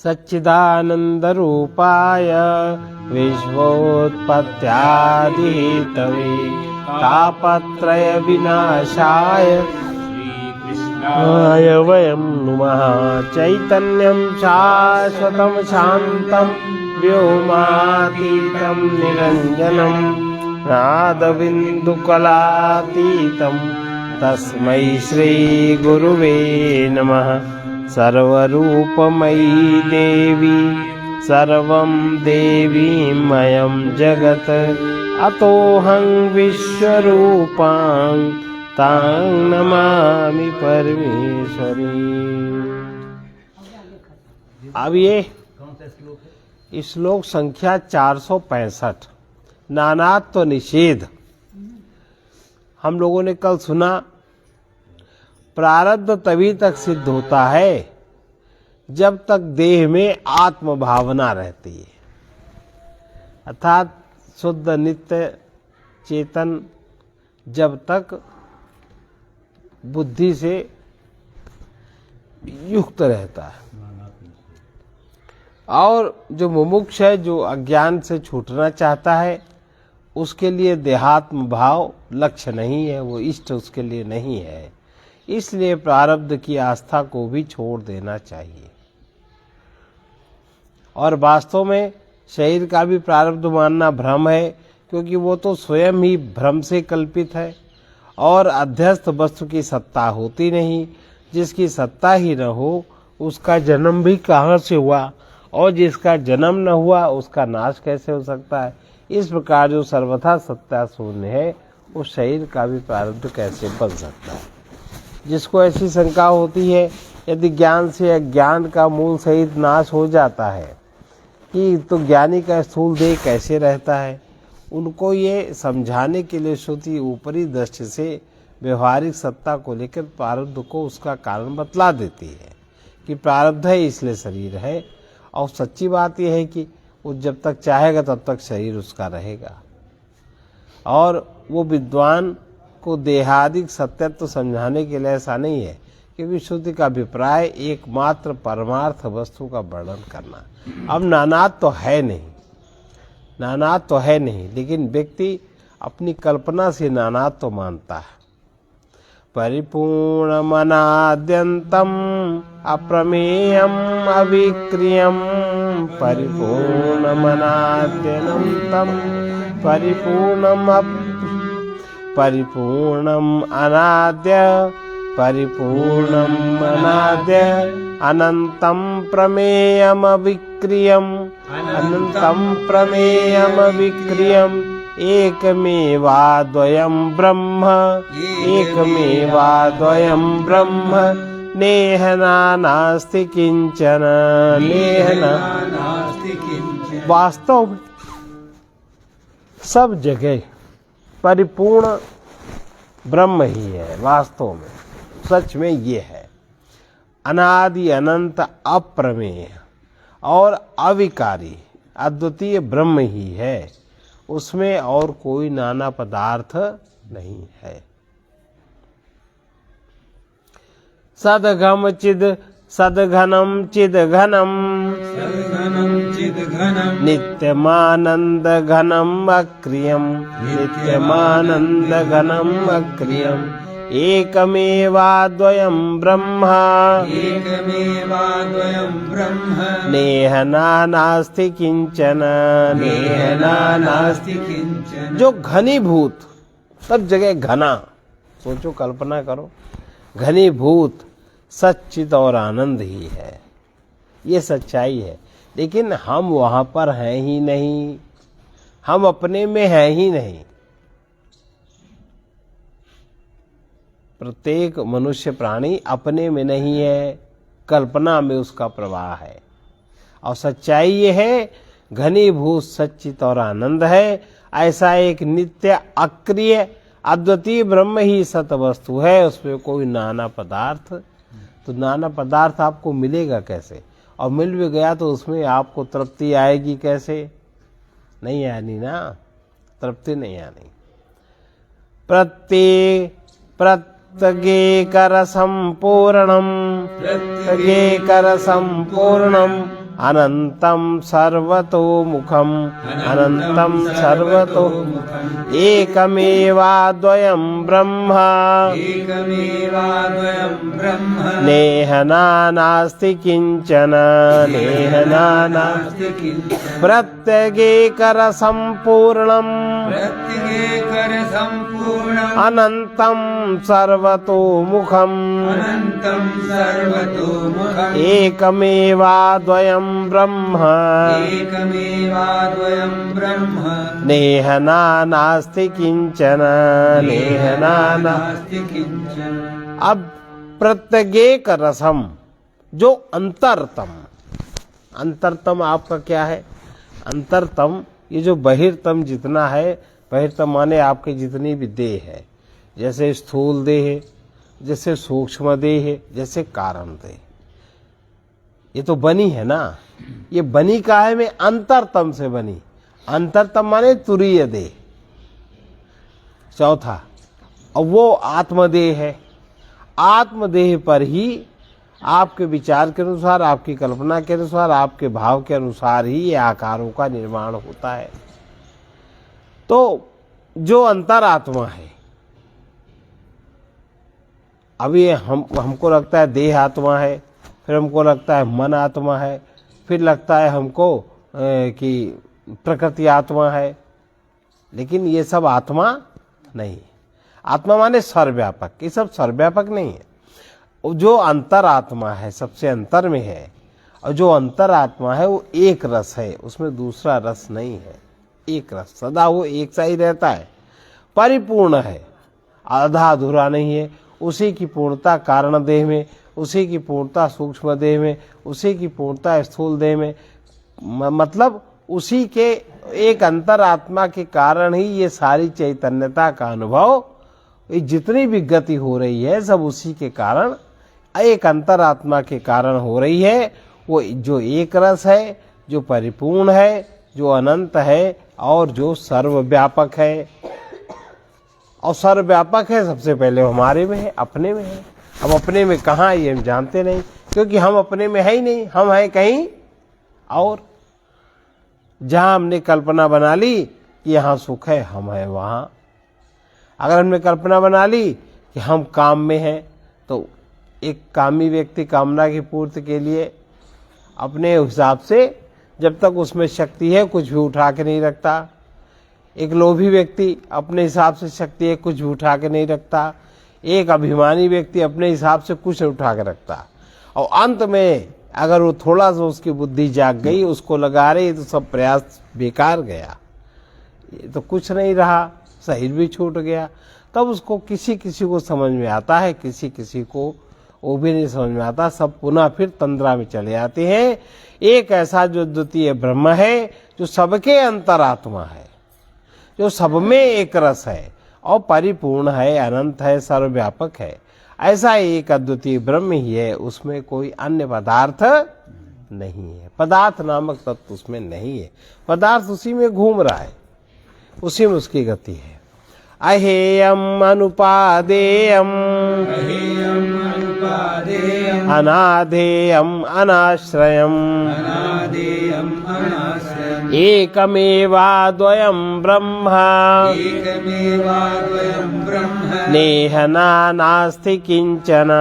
सच्चिदानंदरूपाय विश्वोत्पत्त्यादिहेतवे तापत्रय विनाशाय श्रीकृष्णाय वयं नुमः। चैतन्यं शाश्वतं शान्तं व्योमातीतं निरञ्जनं नादबिन्दुकलातीतं तस्मै श्रीगुरुवे नमः। सर्वरूपमयी देवी सर्वं देवीमयं जगत् अतोऽहं विश्वरूपां तां नमामि परमेश्वरी। अब ये श्लोक संख्या 465 नानात्व निषेध। हम लोगों ने कल सुना प्रारब्ध तभी तक सिद्ध होता है जब तक देह में आत्म भावना रहती है, अर्थात शुद्ध नित्य चेतन जब तक बुद्धि से युक्त रहता है। और जो मुमुक्ष है, जो अज्ञान से छूटना चाहता है, उसके लिए देहात्म भाव लक्ष्य नहीं है, वो इष्ट उसके लिए नहीं है। इसलिए प्रारब्ध की आस्था को भी छोड़ देना चाहिए। और वास्तव में शरीर का भी प्रारब्ध मानना भ्रम है, क्योंकि वो तो स्वयं ही भ्रम से कल्पित है और अध्यस्त वस्तु की सत्ता होती नहीं। जिसकी सत्ता ही न हो उसका जन्म भी कहाँ से हुआ, और जिसका जन्म न हुआ उसका नाश कैसे हो सकता है। इस प्रकार जो सर्वथा सत्ता शून्य है, उस शरीर का भी प्रारब्ध कैसे बन सकता है। जिसको ऐसी शंका होती है यदि ज्ञान से अज्ञान का मूल सहित नाश हो जाता है कि तो ज्ञानी का स्थूल देह कैसे रहता है, उनको ये समझाने के लिए श्रुति ऊपरी दृष्टि से व्यवहारिक सत्ता को लेकर प्रारब्ध को उसका कारण बतला देती है कि प्रारब्ध है इसलिए शरीर है। और सच्ची बात यह है कि वो जब तक चाहेगा तब तक शरीर उसका रहेगा। और वो विद्वान को देहादिक सत्यत्व समझाने के लिए ऐसा नहीं है, क्योंकि श्रुति का अभिप्राय एकमात्र परमार्थ वस्तु का वर्णन करना। अब नानात्व तो है नहीं, नानात्व तो है नहीं, लेकिन व्यक्ति अपनी कल्पना से नानात्व तो मानता है। परिपूर्णमनाद्यन्तम् अप्रमेयम् अविक्रियम् परिपूर्णमनाद्यन्तम् परिपूर्णम् अनाद्य अनन्तं प्रमेयमविक्रियम् एकमेवाद्वयं ब्रह्म नेह नास्ति किंचन। वास्तव में सब जगह परिपूर्ण ब्रह्म ही है। वास्तव में सच में ये है अनादि अनंत अप्रमेय और अविकारी अद्वितीय ब्रह्म ही है। उसमें और कोई नाना पदार्थ नहीं है। सदघम चिद सदघनम चिदघनम नित्यमानंद घनम अक्रियम एकमेवाद्वयं ब्रह्म नेह नास्ति किंचन। जो घनीभूत, सब जगह घना, सोचो कल्पना करो, घनीभूत सच्चित और आनंद ही है। ये सच्चाई है, लेकिन हम वहां पर हैं ही नहीं, हम अपने में हैं ही नहीं। प्रत्येक मनुष्य प्राणी अपने में नहीं है, कल्पना में उसका प्रवाह है। और सच्चाई ये है घनीभूत सच्चित और आनंद है। ऐसा एक नित्य अक्रिय अद्वितीय ब्रह्म ही सत वस्तु है। उसमें कोई नाना पदार्थ, तो नाना पदार्थ आपको मिलेगा कैसे, और मिल भी गया तो उसमें आपको तृप्ति आएगी कैसे? नहीं आनी ना, तृप्ति नहीं आनी। प्रत्यगेकरसं पूर्णं अनंतं सर्वतोमुखम् अनंतं सर्वतो एकमेवाद्वयं ब्रह्म नेह नास्ति किंचन नेह नास्ति प्रत्यगेकरसम्पूर्णम् अनंतं सर्वतोमुखम् एकमेवाद्वयं ब्रह्म नेह नास्ति किंचन नेह नास्ति किंचन। अब प्रत्यगेक रसम, जो अंतरतम, अंतरतम आपका क्या है? अंतरतम ये जो बहिर्तम जितना है, बहिर्तम माने आपके जितनी भी देह है, जैसे स्थूल देह है, जैसे सूक्ष्म देह है, जैसे कारण देह, ये तो बनी है ना। ये बनी का है में अंतरतम से बनी। अंतरतम माने तुरीय देह। चौथा, अब वो आत्मदेह है। आत्मदेह पर ही आपके विचार के अनुसार, आपकी कल्पना के अनुसार, आपके भाव के अनुसार ही ये आकारों का निर्माण होता है। तो जो अंतरात्मा है, अभी हमको लगता है देह आत्मा है, फिर हमको लगता है मन आत्मा है, फिर लगता है हमको कि प्रकृति आत्मा है, लेकिन ये सब आत्मा नहीं। आत्मा माने सर्वव्यापक, ये सब सर्वव्यापक नहीं है। जो अंतरात्मा है सबसे अंतर में है, और जो अंतरात्मा है वो एक रस है, उसमें दूसरा रस नहीं है। एक रस सदा वो एक सा ही रहता है, परिपूर्ण है, आधा अधूरा नहीं है। उसी की पूर्णता कारण देह में, उसी की पूर्णता सूक्ष्म देह में, उसी की पूर्णता स्थूल देह में, मतलब उसी के एक अंतरात्मा के कारण ही ये सारी चैतन्यता का अनुभव, ये जितनी भी गति हो रही है सब उसी के कारण, एक अंतरात्मा के कारण हो रही है। वो जो एक रस है, जो परिपूर्ण है, जो अनंत है, और जो सर्वव्यापक है। और सर्वव्यापक है सबसे पहले हमारे में है, अपने में है। अब अपने में कहाँ ये हम जानते नहीं, क्योंकि हम अपने में है ही नहीं, हम हैं कहीं और। जहाँ हमने कल्पना बना ली कि यहाँ सुख है, हम हैं वहाँ। अगर हमने कल्पना बना ली कि हम काम में हैं, तो एक कामी व्यक्ति कामना की पूर्ति के लिए अपने हिसाब से, जब तक उसमें शक्ति है, कुछ भी उठा के नहीं रखता। एक लोभी व्यक्ति अपने हिसाब से शक्ति है, कुछ भी उठा के नहीं रखता। एक अभिमानी व्यक्ति अपने हिसाब से कुछ उठा के रखता। और अंत में अगर वो थोड़ा सा उसकी बुद्धि जाग गई, उसको लगा रही, तो सब प्रयास बेकार गया, ये तो कुछ नहीं रहा, शरीर भी छूट गया। तब उसको किसी किसी को समझ में आता है, किसी किसी को वो भी नहीं समझ में आता। सब पुनः फिर तंद्रा में चले आते हैं। एक ऐसा जो द्वितीय ब्रह्म है, जो सबके अंतरात्मा है, जो सब में एक रस है और परिपूर्ण है, अनंत है, सर्वव्यापक है, ऐसा एक अद्वितीय ब्रह्म ही है। उसमें कोई अन्य पदार्थ नहीं है, पदार्थ नामक तत्व उसमें नहीं है। पदार्थ उसी में घूम रहा है, उसी में उसकी गति है। अहेयम अनुपादेयम अनाधेयम अनाश्रयम एकमेवाद्वयं ब्रह्म नेह नास्ति किंचन।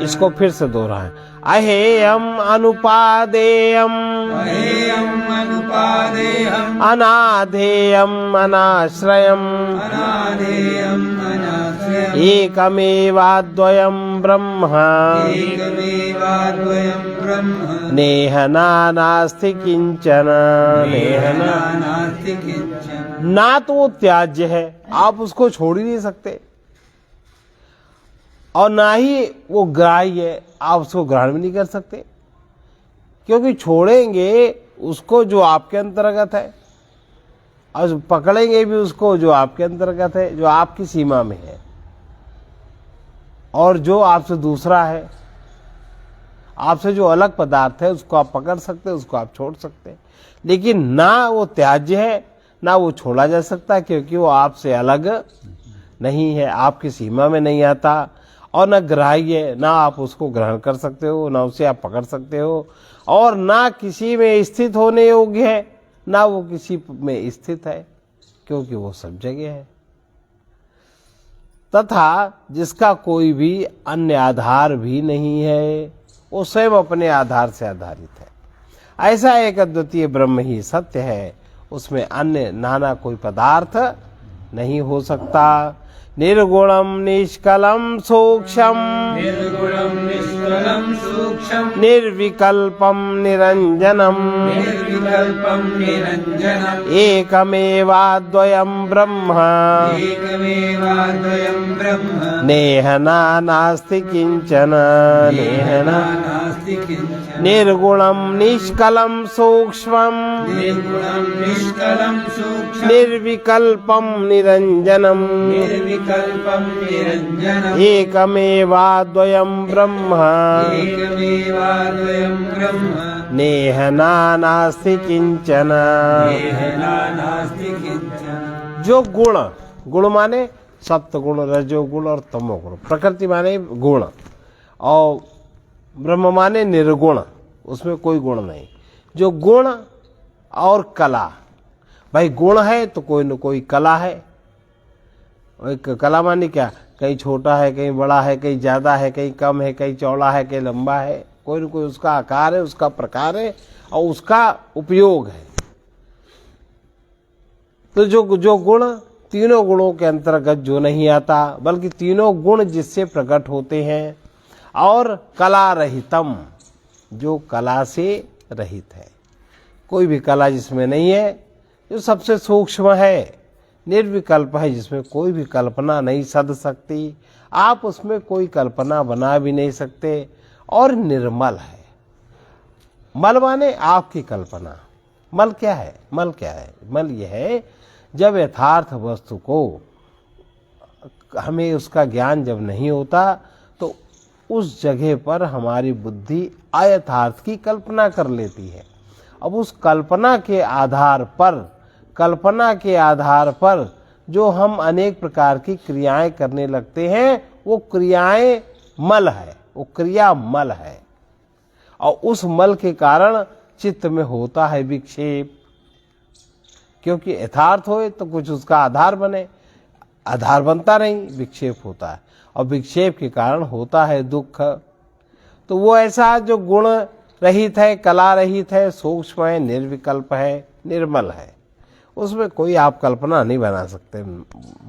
इसको फिर से दोहराएं। अहेयम अनुपादेयम अनाधेयम अनाश्रयम एकमेवाद्वयं ब्रह्म नेह नास्ति किंचन। ना तो वो त्याज्य है, आप उसको छोड़ ही नहीं सकते, और ना ही वो ग्राह्य है, आप उसको ग्रहण भी नहीं कर सकते, क्योंकि छोड़ेंगे उसको जो आपके अंतर्गत है, और पकड़ेंगे भी उसको जो आपके अंतर्गत है, जो आपकी सीमा में है, और जो आपसे दूसरा है, आपसे जो अलग पदार्थ है, उसको आप पकड़ सकते हैं, उसको आप छोड़ सकते हैं। लेकिन ना वो त्याज्य है, ना वो छोड़ा जा सकता, क्योंकि वो आपसे अलग नहीं है, आपकी सीमा में नहीं आता, और न ग्राह्य, ना आप उसको ग्रहण कर सकते हो, ना उसे आप पकड़ सकते हो, और ना किसी में स्थित होने योग्य है, ना वो किसी में स्थित है, क्योंकि वो सब जगह है। तथा जिसका कोई भी अन्य आधार भी नहीं है, वो स्वयं अपने आधार से आधारित है। ऐसा एक अद्वितीय ब्रह्म ही सत्य है, उसमें अन्य नाना कोई पदार्थ नहीं हो सकता। निर्गुणम निष्कलम सूक्ष्म, निर्गुणं निष्कलं सूक्ष्मं निर्विकल्पम निरंजनम, निर्विकल्पं निरञ्जनम् एकमेवाद्वयं ब्रह्म, एकमेवाद्वयं ब्रह्म नेह नास्ति किंचन, नेह नास्ति किञ्चन। निर्गुणम निष्कलम सूक्ष्मम, निर्गुणं निष्कलं सूक्ष्मं निर्विकल्पम निरंजनम, निर्विकल्पं निरञ्जनम् एकमेवाद्वयं ब्रह्म, एकमेवाद्वयं ब्रह्म नेह नास्ति किंचन। नेह नास्ति किञ्चन। जो गुण, गुण माने सत्व गुण, रजोगुण और तमोगुण, प्रकृति माने गुण, और ब्रह्म माने निर्गुण, उसमें कोई गुण नहीं। जो गुण और कला, भाई गुण है तो कोई न कोई कला है। एक कला माने क्या, कहीं छोटा है, कहीं बड़ा है, कहीं ज्यादा है, कहीं कम है, कहीं चौड़ा है, कहीं लंबा है, कोई न कोई उसका आकार है, उसका प्रकार है और उसका उपयोग है। तो जो गुण, तीनों गुणों के अंतर्गत जो नहीं आता, बल्कि तीनों गुण जिससे प्रकट होते हैं, और कला रहितम, जो कला से रहित है, कोई भी कला जिसमें नहीं है, जो सबसे सूक्ष्म है, निर्विकल्प है, जिसमें कोई भी कल्पना नहीं सध सकती, आप उसमें कोई कल्पना बना भी नहीं सकते, और निर्मल है। मल माने आपकी कल्पना। मल क्या है? मल क्या है? मल यह है जब यथार्थ वस्तु को हमें उसका ज्ञान जब नहीं होता, तो उस जगह पर हमारी बुद्धि अयथार्थ की कल्पना कर लेती है। अब उस कल्पना के आधार पर जो हम अनेक प्रकार की क्रियाएं करने लगते हैं, वो क्रियाएं मल है, वो क्रिया मल है, और उस मल के कारण चित्त में होता है विक्षेप। क्योंकि यथार्थ होए तो कुछ उसका आधार बने, आधार बनता नहीं, विक्षेप होता है, और विक्षेप के कारण होता है दुख। तो वो ऐसा जो गुण रहित है, कला रहित है, सूक्ष्म है, निर्विकल्प है, निर्मल है, उसमें कोई आप कल्पना नहीं बना सकते,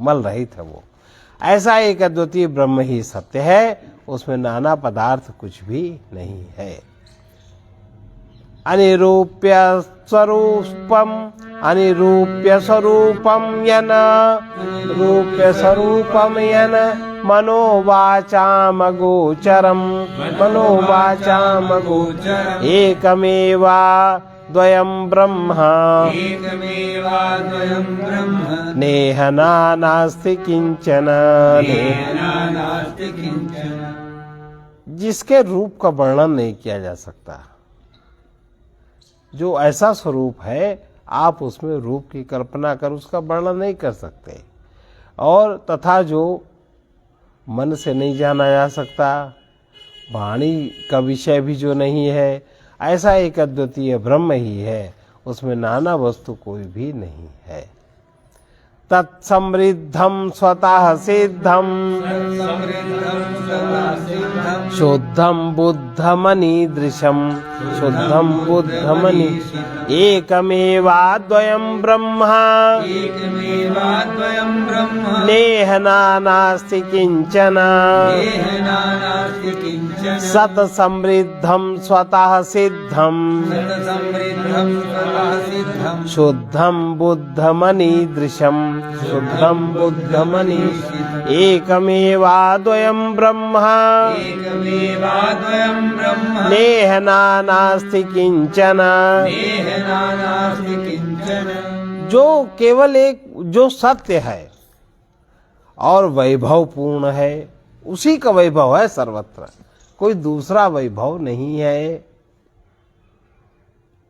मल रहित है वो। ऐसा एक अद्वितीय ब्रह्म ही सत्य है, उसमें नाना पदार्थ कुछ भी नहीं है। अनिरूप्य स्वरूपम यन, रूप्य स्वरूपम यन मनोवाचामगोचरम, मनोवाचामगोचरम एकमेवा द्वयं ब्रह्म, एकमेवाद्वयं ब्रह्म नेह नास्ति किंचन, नेह नास्ति किञ्चन। जिसके रूप का वर्णन नहीं किया जा सकता, जो ऐसा स्वरूप है, आप उसमें रूप की कल्पना कर उसका वर्णन नहीं कर सकते, और तथा जो मन से नहीं जाना जा सकता, वाणी का विषय भी जो नहीं है, ऐसा एक अद्वितीय ब्रह्म ही है, उसमें नाना वस्तु कोई भी नहीं है। तत्समृद्धम स्वतः सिद्धम, शुद्धम बुद्धमनीदृशम, शुद्धम बुद्धमनी एकमेवाद्वयं ब्रह्म, एकमेवाद्वयं ब्रह्म नेह नास्ति किंचन, नेह नास्ति किञ्चन। सत समृद्धम स्वतः सिद्धम, सतसमृद्धं स्वतः सिद्धं शुद्धम बुद्धमनीदृशम, शुद्धम बुद्धमनी एकमेवाद्वयं ब्रह्म, एकमेवाद्वयं ब्रह्म नेह नास्ति किंचन। नेह नास्ति किञ्चन। जो केवल एक, जो सत्य है और वैभव पूर्ण है, उसी का वैभव है सर्वत्र, कोई दूसरा वैभव नहीं है।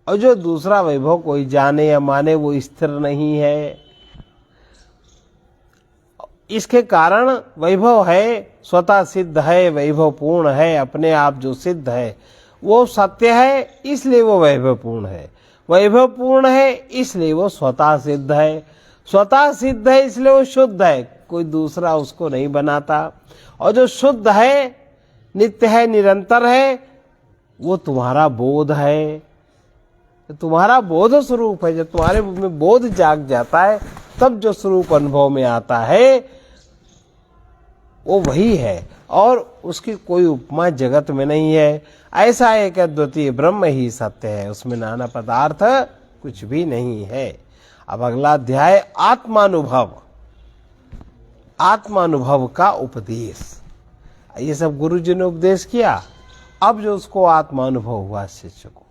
और जो दूसरा वैभव कोई जाने या माने, वो स्थिर नहीं है। इसके कारण वैभव है, स्वतः सिद्ध है, वैभव पूर्ण है, अपने आप जो सिद्ध है वो सत्य है, इसलिए वो वैभवपूर्ण है। वैभवपूर्ण है इसलिए वो स्वतः सिद्ध है, स्वतः सिद्ध है इसलिए वो शुद्ध है, कोई दूसरा उसको नहीं बनाता। और जो शुद्ध है, नित्य है, निरंतर है, वो तुम्हारा बोध है, तुम्हारा बोध स्वरूप है। जब तुम्हारे में बोध जाग जाता है तब जो स्वरूप अनुभव में आता है वो वही है, और उसकी कोई उपमा जगत में नहीं है। ऐसा एक अद्वितीय ब्रह्म ही सत्य है, उसमें नाना पदार्थ कुछ भी नहीं है। अब अगला अध्याय आत्मानुभव, आत्मानुभव का उपदेश। ये सब गुरु जी ने उपदेश किया, अब जो उसको आत्मानुभव हुआ शिष्य को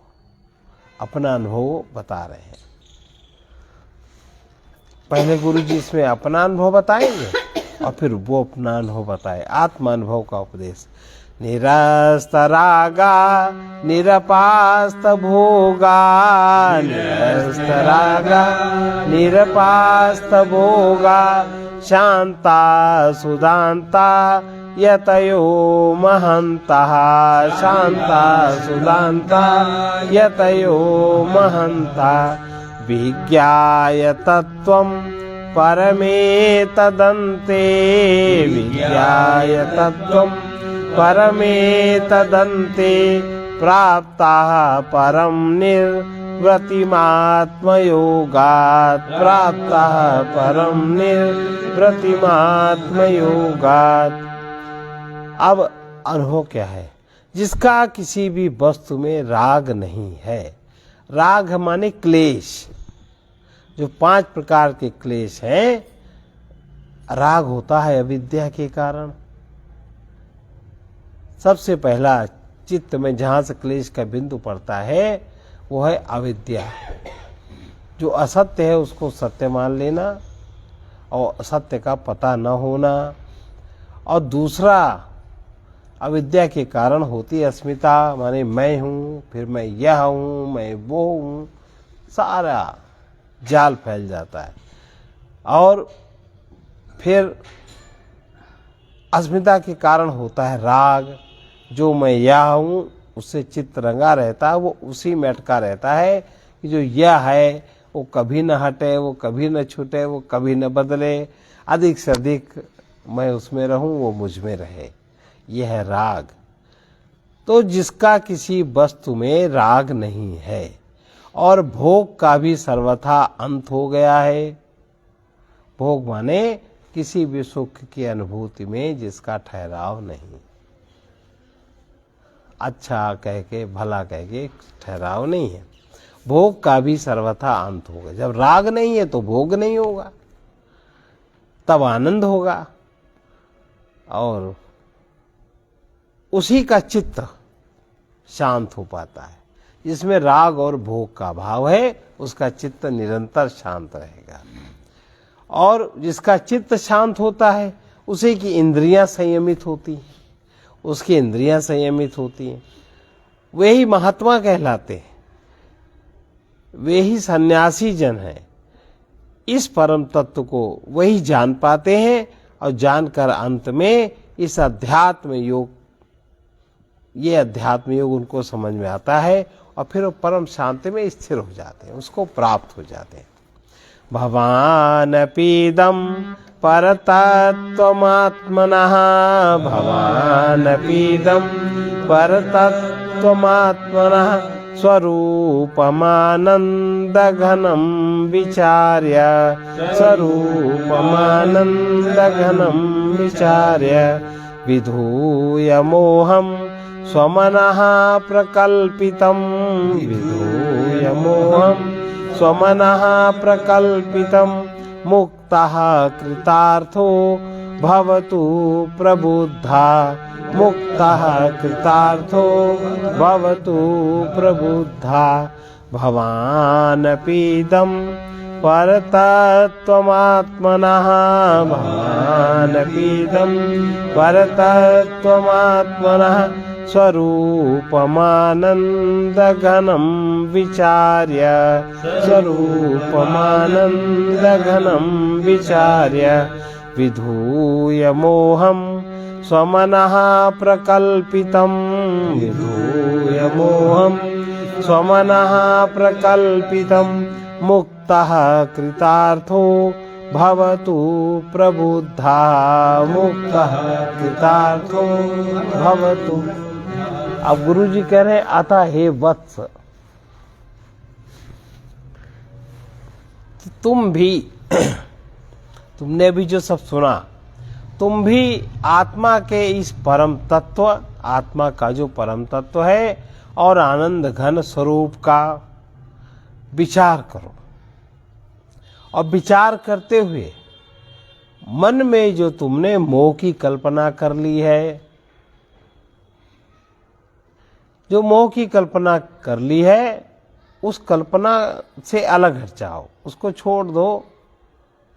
अपना अनुभव बता रहे हैं। पहले गुरु जी इसमें अपना अनुभव बताएंगे और फिर वो अपना अनुभव बताए। आत्मानुभव का उपदेश। निरस्त रागा निरपास्त भोगा, निरस्त रागा निरपास्त भोगा, शांता सुदांता यतयो महन्तः, शांता सुदांता यतयो महन्तः, विज्ञाय तत्त्वं परमे तदन्ते, विज्ञाय तत्त्वं परमे तदन्ते, प्राप्ताः परं निर्वृतिमात्मयोगात्, प्राप्ताः परं निर्वृतिमात्मयोगात्। अब अनुभव क्या है? जिसका किसी भी वस्तु में राग नहीं है। राग माने क्लेश, जो 5 प्रकार के क्लेश हैं। राग होता है अविद्या के कारण। सबसे पहला चित्त में जहां से क्लेश का बिंदु पड़ता है वो है अविद्या। जो असत्य है उसको सत्य मान लेना और असत्य का पता न होना। और दूसरा अविद्या के कारण होती अस्मिता, माने मैं हूँ, फिर मैं यह हूँ, मैं वो हूँ, सारा जाल फैल जाता है। और फिर अस्मिता के कारण होता है राग। जो मैं यह हूँ उससे चित्त रंगा रहता है, वो उसी में अटका रहता है कि जो यह है वो कभी न हटे, वो कभी न छूटे, वो कभी न बदले, अधिक से अधिक मैं उसमें रहूं, वो मुझ में रहे। यह है राग। तो जिसका किसी वस्तु में राग नहीं है और भोग का भी सर्वथा अंत हो गया है। भोग माने किसी भी सुख की अनुभूति में जिसका ठहराव नहीं, अच्छा कह के भला कह के ठहराव नहीं है। भोग का भी सर्वथा अंत होगा। जब राग नहीं है तो भोग नहीं होगा, तब आनंद होगा। और उसी का चित्त शांत हो पाता है। जिसमें राग और भोग का भाव है उसका चित्त निरंतर शांत रहेगा। और जिसका चित्त शांत होता है उसे की इंद्रियां संयमित होती हैं, उसकी इंद्रियां संयमित होती हैं। वे ही महात्मा कहलाते हैं, वे ही सन्यासी जन हैं। इस परम तत्व को वही जान पाते हैं और जानकर अंत में इस अध्यात्म योग, ये अध्यात्म योग उनको समझ में आता है और फिर वो परम शांति में स्थिर हो जाते हैं, उसको प्राप्त हो जाते हैं। भवानपीदं परतत्त्वमात्मनः, भवानपीदं परतत्त्वमात्मनः, स्वरूपमानन्दघनं विचार्य, स्वरूपमानन्दघनं विचार्य, विधूय मोहं स्वमनः प्रकल्पितं, विधूय मोहं स्वमनः प्रकल्पितं, मुक्तः कृतार्थो भवतु प्रबुद्धा, मुक्तः कृतार्थो भवतु प्रबुद्धा। भवानपीदं परतत्त्वमात्मनः, भवानपीदं परतत्त्वमात्मनः, स्वरूपमानन्दघनं विचार्य, स्वरूपमानन्दघनं विचार्य, विधूय मोहम स्वमनः प्रकल्पितम् विधूय मोहम स्वमनः प्रकल्पितम् मुक्तः कृतार्थो भवतु प्रबुद्धः मुक्तः कृतार्थो भवतु। अब गुरु जी कह रहे हैं अतः हे वत्स, तुम भी तुमने भी जो सब सुना, तुम भी आत्मा के इस परम तत्व, आत्मा का जो परम तत्व है और आनंद घन स्वरूप का विचार करो। और विचार करते हुए मन में जो तुमने मोह की कल्पना कर ली है, जो मोह की कल्पना कर ली है, उस कल्पना से अलग हट जाओ, उसको छोड़ दो,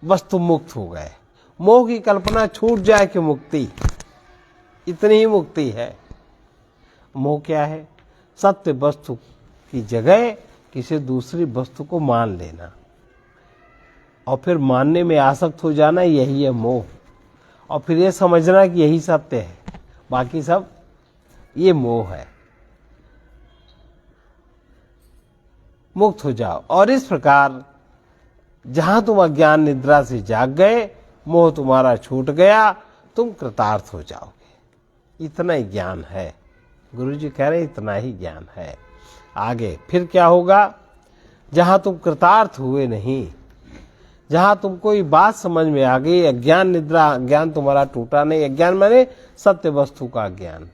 बस तुम मुक्त हो गए। मोह की कल्पना छूट जाए कि मुक्ति, इतनी ही मुक्ति है। मोह क्या है? सत्य वस्तु की जगह किसी दूसरी वस्तु को मान लेना और फिर मानने में आसक्त हो जाना, यही है मोह। और फिर ये समझना कि यही सत्य है, बाकी सब ये मोह है। मुक्त हो जाओ। और इस प्रकार जहां तुम अज्ञान निद्रा से जाग गए, मोह तुम्हारा छूट गया, तुम कृतार्थ हो जाओगे। इतना ही ज्ञान है। गुरु जी कह रहे इतना ही ज्ञान है। आगे फिर क्या होगा? जहां तुम कृतार्थ हुए नहीं, जहां तुमको ये बात समझ में आ गई, अज्ञान निद्रा, अज्ञान तुम्हारा टूटा नहीं। अज्ञान माने सत्य वस्तु का ज्ञान,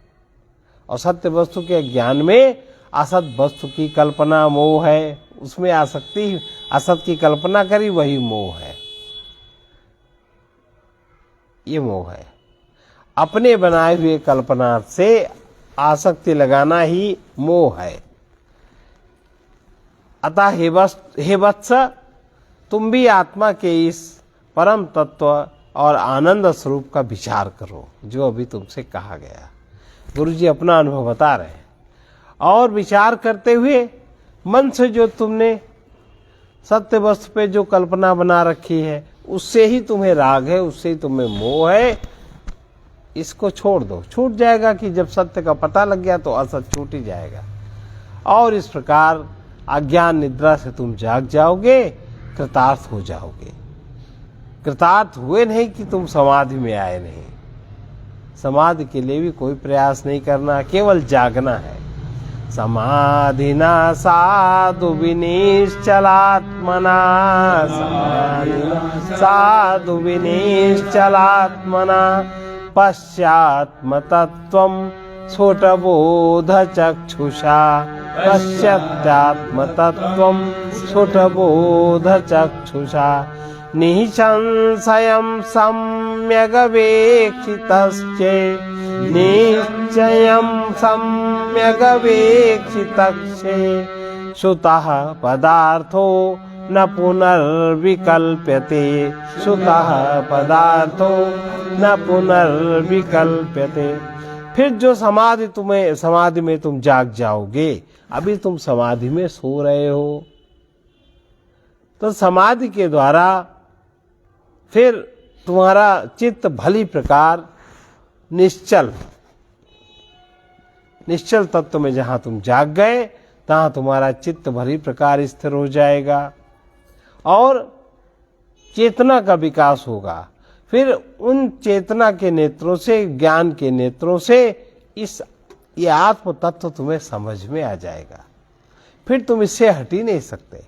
और सत्य वस्तु के ज्ञान में असत वस्तु की कल्पना मोह है, उसमें आसक्ति, असत की कल्पना करी, वही मोह है। ये मोह है। अपने बनाए हुए कल्पना से आसक्ति लगाना ही मोह है। अतः हे वत्स, तुम भी आत्मा के इस परम तत्व और आनंद स्वरूप का विचार करो, जो अभी तुमसे कहा गया। गुरु जी अपना अनुभव बता रहे हैं। और विचार करते हुए मन से जो तुमने सत्य वस्तु पे जो कल्पना बना रखी है, उससे ही तुम्हें राग है, उससे ही तुम्हें मोह है, इसको छोड़ दो। छूट जाएगा कि जब सत्य का पता लग गया तो असत छूट ही जाएगा। और इस प्रकार अज्ञान निद्रा से तुम जाग जाओगे, कृतार्थ हो जाओगे। कृतार्थ हुए नहीं कि तुम समाधि में आए नहीं। समाधि के लिए भी कोई प्रयास नहीं करना, केवल जागना है। समाधिना साधु विनिश्चलात्मना, समाधिना साधु विनिश्चलात्मना पश्चात्म तत्वं स्फुटबोध चक्षुषा, पश्चात्म तत्वं स्फुटबोध चक्षुषा निःसंशयं सम्यगवेक्षितश्चे, निश्चयं सम्यगवेक्षितक्षे श्रुतः पदार्थो न पुनर्विकल्प्यते, श्रुतः पदार्थो न पुनर्विकल्प्यते। फिर जो समाधि में तुम जाग जाओगे, अभी तुम समाधि में सो रहे हो, तो समाधि के द्वारा फिर तुम्हारा चित्त भली प्रकार निश्चल तत्व में जहां तुम जाग गए, तहां तुम्हारा चित्त भली प्रकार स्थिर हो जाएगा और चेतना का विकास होगा। फिर उन चेतना के नेत्रों से, ज्ञान के नेत्रों से ये आत्म तत्व तुम्हें समझ में आ जाएगा। फिर तुम इससे हट ही नहीं सकते,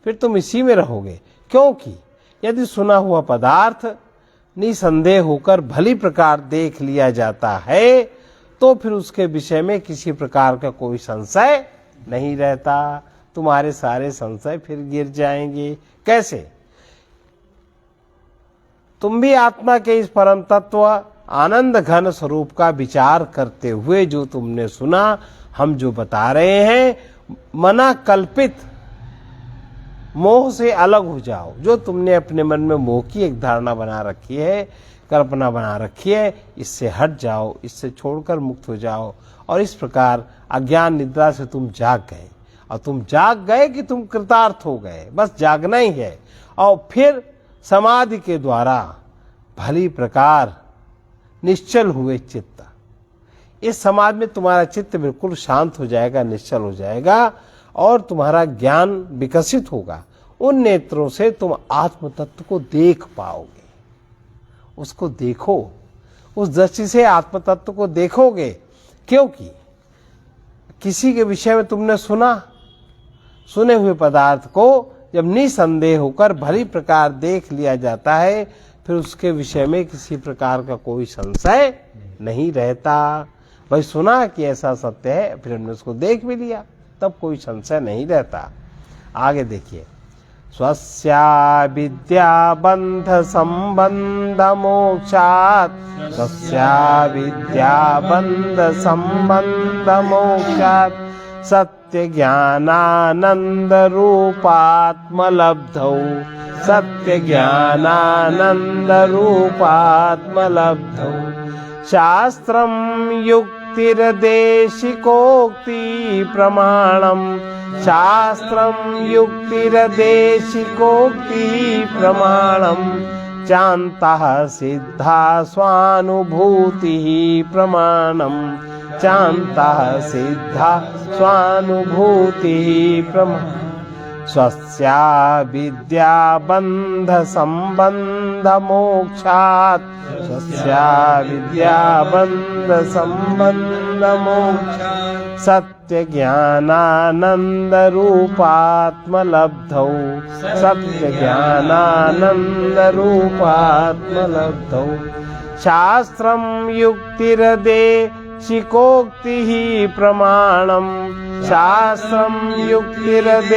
फिर तुम इसी में रहोगे। क्योंकि यदि सुना हुआ पदार्थ निसंदेह होकर भली प्रकार देख लिया जाता है, तो फिर उसके विषय में किसी प्रकार का कोई संशय नहीं रहता। तुम्हारे सारे संशय फिर गिर जाएंगे। कैसे? तुम भी आत्मा के इस परम तत्व आनंद घन स्वरूप का विचार करते हुए जो तुमने सुना, हम जो बता रहे हैं, मना कल्पित मोह से अलग हो जाओ। जो तुमने अपने मन में मोह की एक धारणा बना रखी है, कल्पना बना रखी है, इससे हट जाओ, इससे छोड़कर मुक्त हो जाओ। और इस प्रकार अज्ञान निद्रा से तुम जाग गए, और तुम जाग गए कि तुम कृतार्थ हो गए। बस जागना ही है। और फिर समाधि के द्वारा भली प्रकार निश्चल हुए चित्त। इस समाज में तुम्हारा चित्त बिल्कुल शांत हो जाएगा, निश्चल हो जाएगा और तुम्हारा ज्ञान विकसित होगा। उन नेत्रों से तुम आत्म तत्व को देख पाओगे। उसको देखो, उस दृष्टि से आत्म तत्व को देखोगे। क्योंकि किसी के विषय में तुमने सुना, सुने हुए पदार्थ को जब निसंदेह होकर भली प्रकार देख लिया जाता है, फिर उसके विषय में किसी प्रकार का कोई संशय नहीं रहता। भाई सुना कि ऐसा सत्य है, फिर हमने उसको देख भी लिया, तब कोई संशय नहीं रहता। आगे देखिए, स्वस्या विद्या बंध संबंध मोक्षात्, स्वस्या विद्या बंध संबंध मोक्षात्, सत्य ज्ञानानंद रूपात्मलब्धौ, सत्य ज्ञानानंद रूपात्मलब्धौ, शास्त्रम युक्तिरदेशिकोक्ति प्रमाणम, शास्त्रम युक्तिरदेशिकोक्ति प्रमाणम, चान्तः सिद्धा स्वानुभूतिः प्रमाणम, चान्तः सिद्धा स्वानुभूतिः प्रमाणम, स्वस्या विद्या बंध संबंध मोक्षात्, स्वस्या विद्या बंध संबंध मोक्षात्, सत्य ज्ञानानंद रूपात्मलब्धौ, सत्य ज्ञानानंद रूपात्मलब्धौ, शास्त्रम युक्तिरदेशिकोक्तिः प्रमाणम, शास्त्रम युक्तिरदेशिकोक्तिः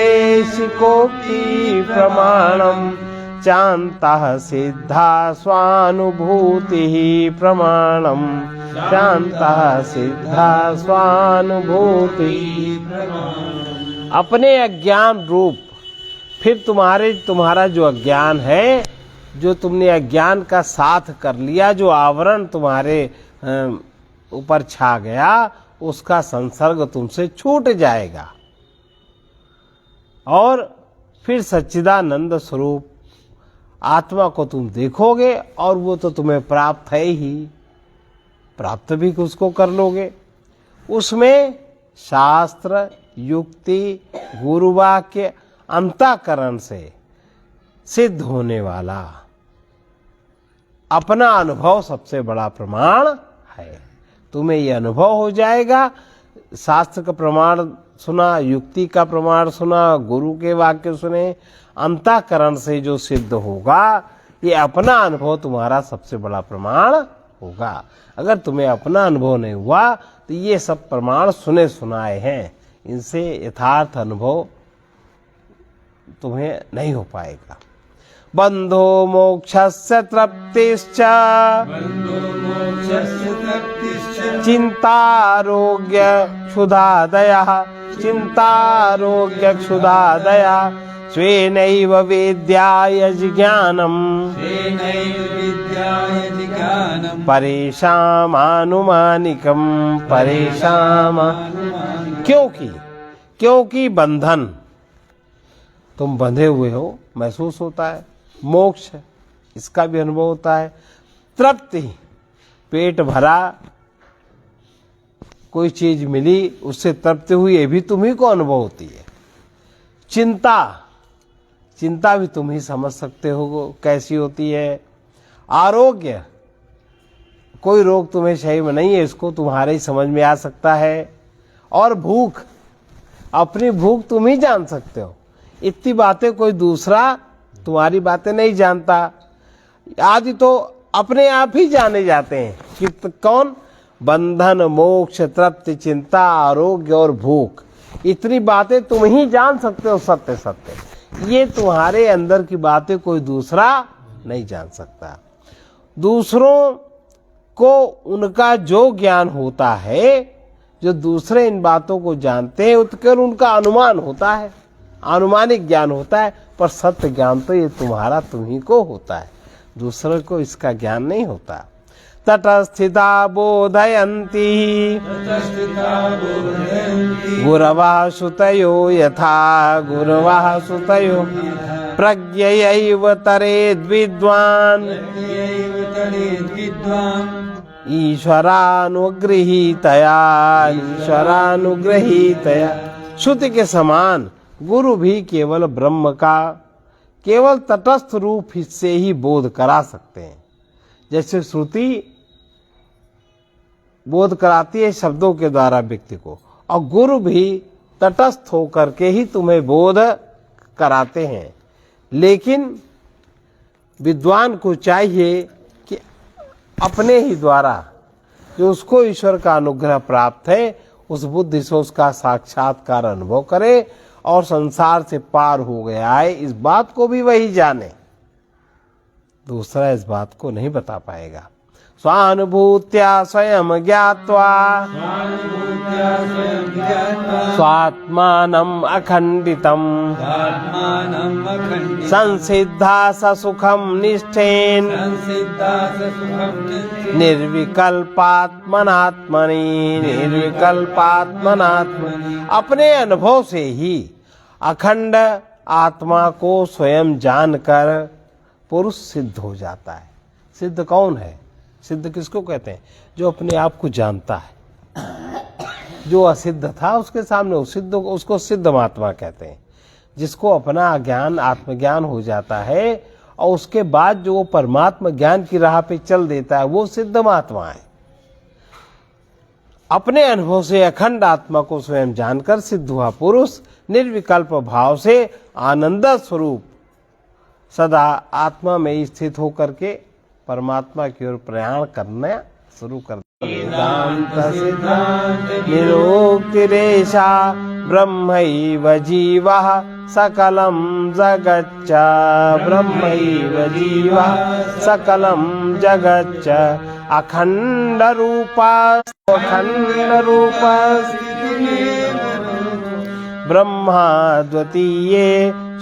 प्रमाणम, चान्तः सिद्धा स्वानुभूतिः प्रमाणम, चान्तः सिद्धा स्वानुभूतिः प्रमाणम। अपने अज्ञान रूप फिर तुम्हारा जो अज्ञान है, जो तुमने अज्ञान का साथ कर लिया, जो आवरण तुम्हारे ऊपर छा गया, उसका संसर्ग तुमसे छूट जाएगा और फिर सच्चिदानंद स्वरूप आत्मा को तुम देखोगे और वो तो तुम्हें प्राप्त है ही, प्राप्त भी उसको कर लोगे। उसमें शास्त्र, युक्ति, गुरुवाक्य, अंतःकरण से सिद्ध होने वाला अपना अनुभव सबसे बड़ा प्रमाण है। तुम्हें ये अनुभव हो जाएगा। शास्त्र का प्रमाण सुना, युक्ति का प्रमाण सुना, गुरु के वाक्य सुने, अंतःकरण से जो सिद्ध होगा, ये अपना अनुभव तुम्हारा सबसे बड़ा प्रमाण होगा। अगर तुम्हें अपना अनुभव नहीं हुआ तो ये सब प्रमाण सुने सुनाए हैं, इनसे यथार्थ अनुभव तुम्हें नहीं हो पाएगा। बंधो मोक्षस्य तृप्तिश्च, चिंतारोग्य क्षुधादयः, चिंतारोग्य क्षुधादयः, स्वेनैव विद्याय जिज्ञानम्, परेशामानुमानिकम्, परेशाम। क्योंकि बंधन, तुम बंधे हुए हो, महसूस होता है। मोक्ष, इसका भी अनुभव होता है। तृप्ति, पेट भरा, कोई चीज मिली, उससे तृप्ति हुई, ये भी तुम्ही को अनुभव होती है। चिंता भी तुम ही समझ सकते हो कैसी होती है। आरोग्य, कोई रोग तुम्हें शरीर में नहीं है, इसको तुम्हारे ही समझ में आ सकता है। और भूख, अपनी भूख तुम ही जान सकते हो, इतनी बातें कोई दूसरा तुम्हारी बातें नहीं जानता। आदि तो अपने आप ही जाने जाते हैं कि कौन? बंधन, मोक्ष, तृप्ति, चिंता, आरोग्य और भूख, इतनी बातें तुम ही जान सकते हो सत्य सत्य। ये तुम्हारे अंदर की बातें कोई दूसरा नहीं जान सकता। दूसरों को उनका जो ज्ञान होता है, जो दूसरे इन बातों को जानते हैं, उत्कर उनका अनुमान होता है, अनुमानिक ज्ञान होता है, पर सत्य ज्ञान तो ये तुम्हारा तुम्ही को होता है, दूसरे को इसका ज्ञान नहीं होता। तटस्थिता बोधयन्ति गुरवः सुतयो यथा, गुरवः सुतयो प्रज्ञयैव तरेद् विद्वान्, गणेत विद्वान् ईश्वरानुग्रहीतया श्रुति के समान गुरु भी केवल ब्रह्म का केवल तटस्थ रूप से ही बोध करा सकते हैं। जैसे श्रुति बोध कराती है शब्दों के द्वारा व्यक्ति को, और गुरु भी तटस्थ होकर के ही तुम्हें बोध कराते हैं। लेकिन विद्वान को चाहिए कि अपने ही द्वारा जो उसको ईश्वर का अनुग्रह प्राप्त है उस बुद्धि से उसका साक्षात्कार अनुभव करे और संसार से पार हो गया है इस बात को भी वही जाने, दूसरा इस बात को नहीं बता पाएगा। स्वानुभूत्या स्वयं ज्ञात्वा स्वात्मानम् अखंडितम् संसिद्धा स सुखम निष्ठेन निर्विकल्पात्मनात्मनि अपने अनुभव से ही अखंड आत्मा को स्वयं जानकर पुरुष सिद्ध हो जाता है। सिद्ध कौन है? सिद्ध किसको कहते हैं? जो अपने आप को जानता है। जो असिद्ध था उसके सामने सिद्ध, उसको सिद्ध महात्मा कहते हैं। जिसको अपना ज्ञान आत्मज्ञान हो जाता है और उसके बाद जो वो परमात्मा ज्ञान की राह पे चल देता है वो सिद्ध महात्मा है। अपने अनुभव से अखंड आत्मा को स्वयं जानकर सिद्ध हुआ पुरुष निर्विकल्प भाव से आनंद स्वरूप सदा आत्मा में स्थित होकर के परमात्मा की ओर प्रयाण करना शुरू कर वेदांत सिद्धांत निरुक्तिरेषा ब्रह्मैव जीवः सकलं जगच्च ब्रह्मैव जीवः सकलं जगच्च अखंड रूपस् ब्रह्माद्वितीये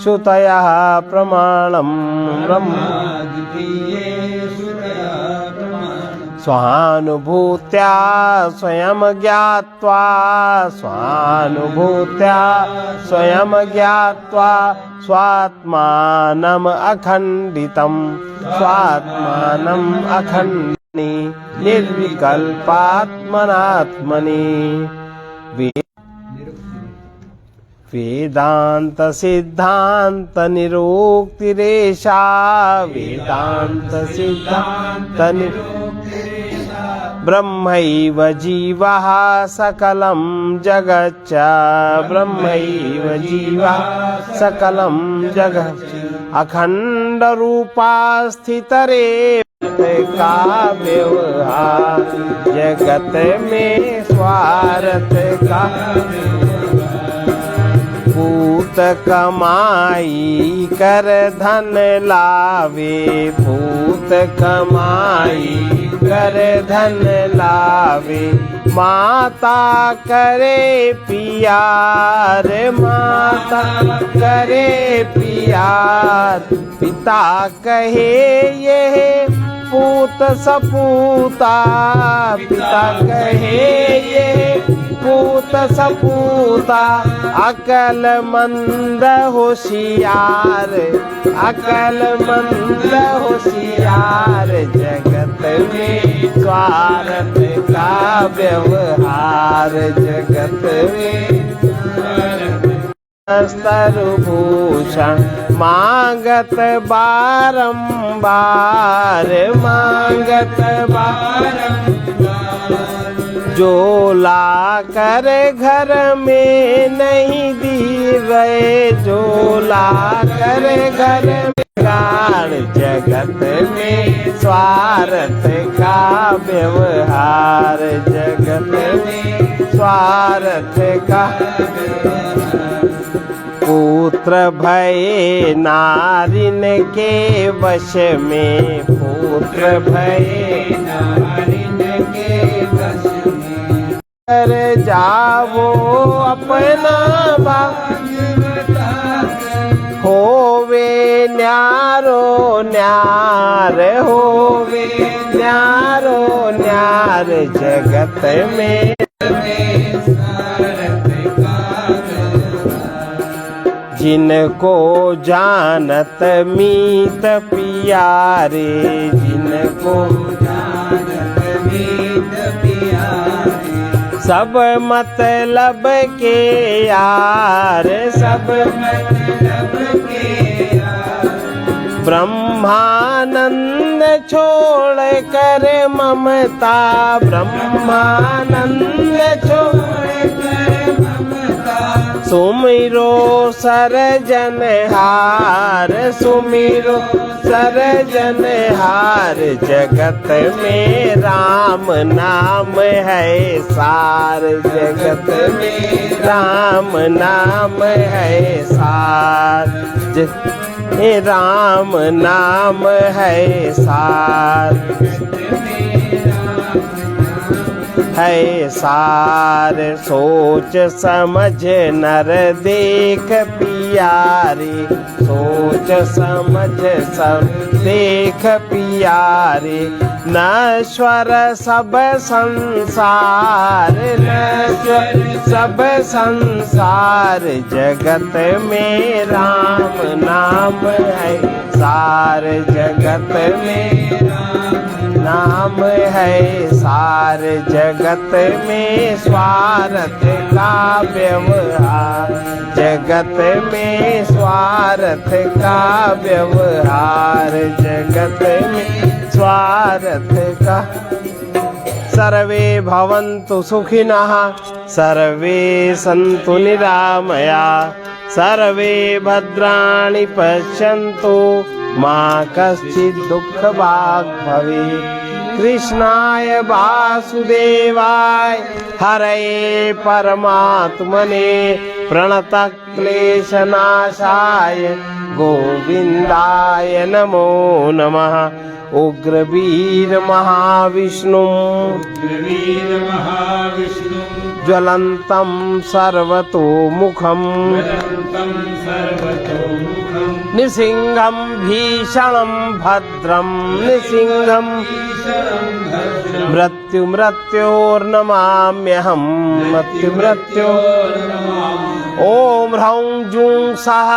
श्रुतयः प्रमाणम् स्वानुभूत्या स्वयं ज्ञात्वा स्वात्मानम् अखण्डितम् निर्विकल्पात्मनात्मनि वेदांत सिद्धांत निरुक्तिरेषा वेदांत सिद्धांत ब्रह्मैव जीवः सकलं जगच्च ब्रह्मैव जीवः सकलं जगत् अखंड रूपा स्थितरे का व्यवहार जगत में स्वार्थ का पूत कमाई कर धन लावे पूत कमाई कर धन लावे माता करे प्यार माता करे प्यार पिता कहे ये पूत सपूता पिता कहे ये पूत सपूता अकल मंद होशियार जगत में स्वार्थ का व्यवहार जगत में स्तरुभूषण मांगत बारंबार जो ला कर घर में नहीं दीवे जो ला कर घर में जगत में स्वार्थ का व्यवहार जगत में स्वार्थ का पुत्र भय नारिन के वश में पुत्र भय नारिन के वश में कर जावो अपना होवे न्यारो न्यार होवे न्यारो न्यार जगत में जिनको जानत मीत पियारे, जिनको जानत मीत पियारे, सब मतलब के यार, सब मतलब के यार, ब्रह्मानंद छोड़ कर ममता, ब्रह्मानंद छोड़ कर ममता, सुमिरो सरजनहार, सुमिरो सरजनहार, जगत में राम नाम है सार, जगत में राम नाम है सार, राम नाम है सार, है सार। सोच समझ नर देख पियारे, सोच समझ सब देख पियारे, नश्वर सब संसार, नश्वर सब संसार, जगत में राम नाम है सार, जगत में नाम है सार, जगत में स्वार्थ का व्यवहार, जगत में स्वार्थ का व्यवहार, जगत में स्वार्थ का। सर्वे भवन्तु सुखिनः, सर्वे सन्तु निरामया, सर्वे भद्राणि पश्यन्तु, मा कश्चित् दुःखभाग् भवेत्। कृष्णाय वासुदेवाय हरये परमात्मने प्रणतक्लेशनाशाय गोविन्दाय नमो नमः। उग्रवीर महाविष्णु ज्वलन्तं सर्वतोमुखं निसिंहं भीषणं भद्रं, निसिंहं मृत्योर्नमाम्यहं, मृत्यो। ॐ ह्रौं जूं सः,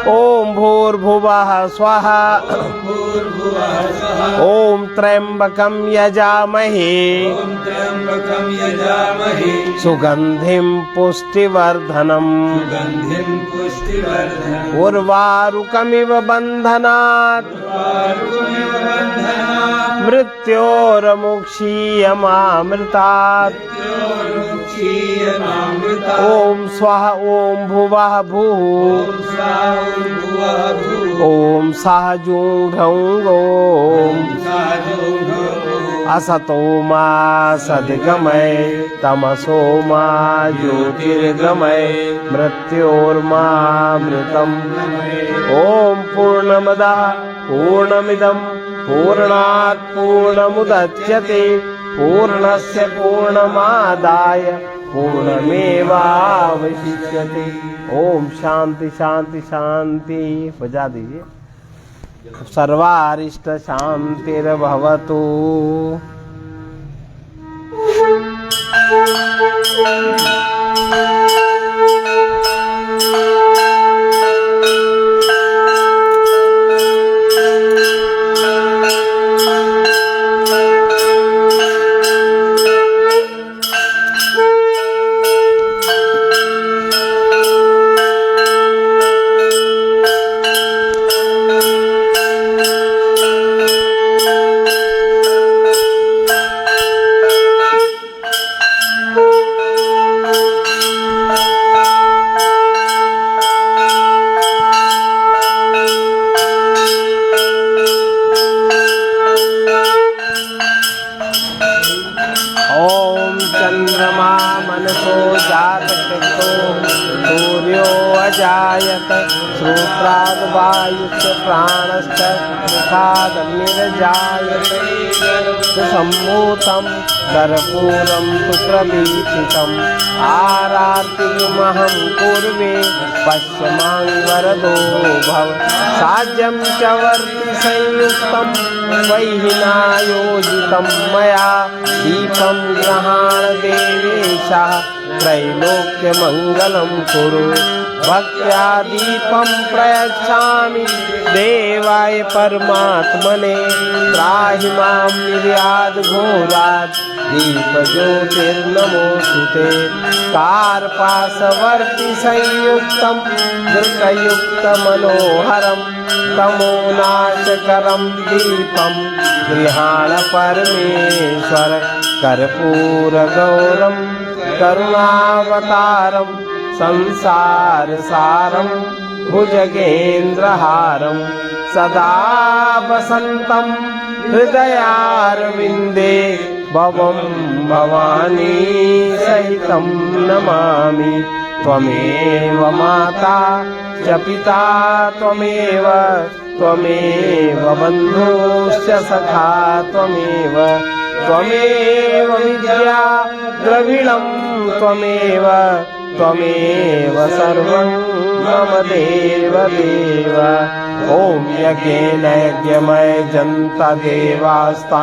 ॐ भूर्भुवः स्वः, ॐ त्र्यम्बकं यजामहे, सुगन्धिं पुष्टिवर्धनम्, उर्वारुकमिव बन्धनात् मृत्योर्मुक्षीयमामृतात्। ॐ स्वः ॐ भुवः भुः, ॐ सः जूं ह्रौं ॐ असतो मा सद्गमय, तमसो मा ज्योतिर्गमय, मृत्योर्मामृतम्। ॐ पूर्णमदः पूर्णमिदं पूर्णात् पूर्णमुदच्यते, पूर्णस्य पूर्णमादाय पूर्णमेवावशिष्यते। ओम शांति शांति शांति। बजा दीजिए। सर्वारिष्ट शांतिर्भवतु। श्रोत्राद्वायुश्च प्राणश्च मुखादग्निर्जायते। सम्भूतं कर्पूरं तु प्रदीक्षितम् आरार्तिमहं कुर्वे पश्यमां वरदो भव। साज्यं च वर्ति संयुक्तं वैहिनायोजितं मया दीपं गृहाण देवेश गणेशः त्रैलोक्यमङ्गलं कुरु। भक्त्या दीपं प्रयच्छामि देवाय परमात्मने। त्राहि मां निर्यातघोरात् दीपज्योतिर्नमोऽस्तुते। कार्पासवर्ति संयुक्तं धृतयुक्तमनोहरं तमोनाशकरं दीपं गृहाण परमेश्वर। कर्पूरगौरं करुणावतारं संसारसारं भुजगेन्द्रहारं सदा वसन्तं हृदयारविन्दे भवं भवानी सहितं नमामि। त्वमेव माता च पिता त्वमेव बन्धुश्च सखा त्वमेव विद्या द्रविणं त्वमेव सर्वं मम देवदेव। ॐ यज्ञेन यज्ञमय जन्ता देवास्ता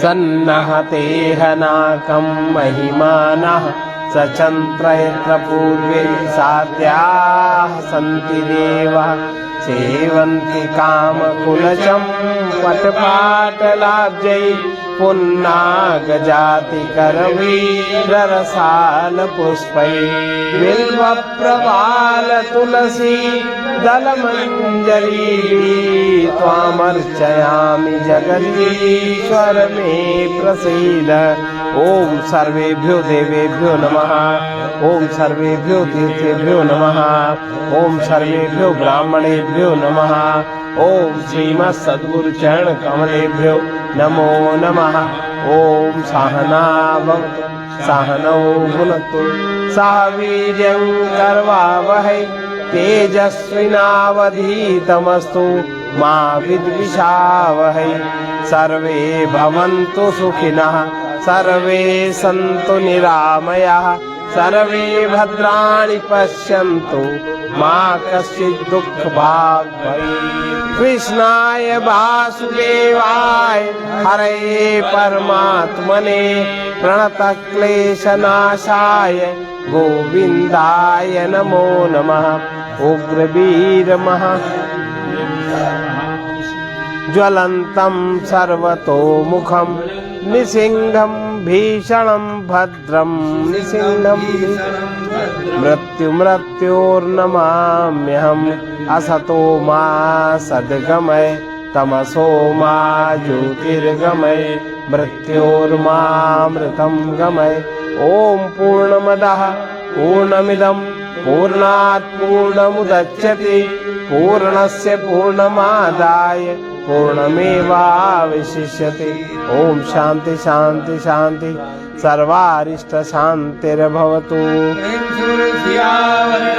सन्नहते हनाकं महिमानः सचन्त्रयत्र पूर्वे साध्याः सन्ति देवः। सेवन्ति कामकुलचं पटपाटलाब्जै पुन्नागजातिकरवीररसालपुष्पै। बिल्वप्रवाल तुलसी दलमञ्जरी त्वामर्चयामि जगदीश्वर मे प्रसीद। ॐ सर्वेभ्यो देवेभ्यो नमः। ॐ सर्वेभ्यो तीर्थेभ्यो नमः। ॐ सर्वेभ्यो ब्राह्मणेभ्यो नमः। ॐ श्रीमत्सद्गुरु चरण कमलेभ्यो नमो नमः। ॐ सहनावतु सहनौ भुनक्तु सह वीर्यं करवावहै तेजस्विनावधीतमस्तु मा विद्विषावहै। सर्वे भवन्तु सुखिनः सर्वे सन्तु निरामयाः सर्वे भद्राणि पश्यन्तु मा कश्चित् दुःखभाग् भवेत्। कृष्णाय वासुदेवाय हरये परमात्मने प्रणतक्लेशनाशाय गोविन्दाय नमो नमः। उग्रवीरमः ज्वलन्तं सर्वतोमुखं निसिंहं भीषणं भद्रं मृत्योर्नमाम्यहम्। असतो मा सद्गमय तमसो मा ज्योतिर्गमय मृत्योर्मामृतं गमय। ॐ पूर्णमदः पूर्णमिदं पूर्णात् पूर्णमुदच्यते पूर्णस्य पूर्णमादाय पूर्णमेवावशिष्यते। ॐ शान्ति शान्ति शान्ति सर्वारिष्ट शान्तिर्भवतु।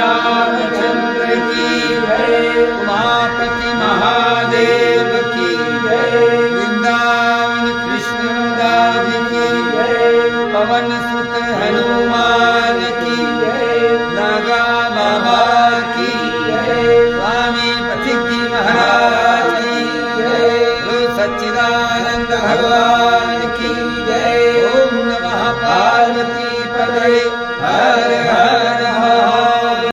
रामचंद्र की जय। उमापति महादेव की जय। वृंदावन कृष्ण दास की जय। पवन सुत हनुमान की जय। नागा बाबा की जय। स्वामी पथिक महाराज की जय। सच्चिदानंद भगवान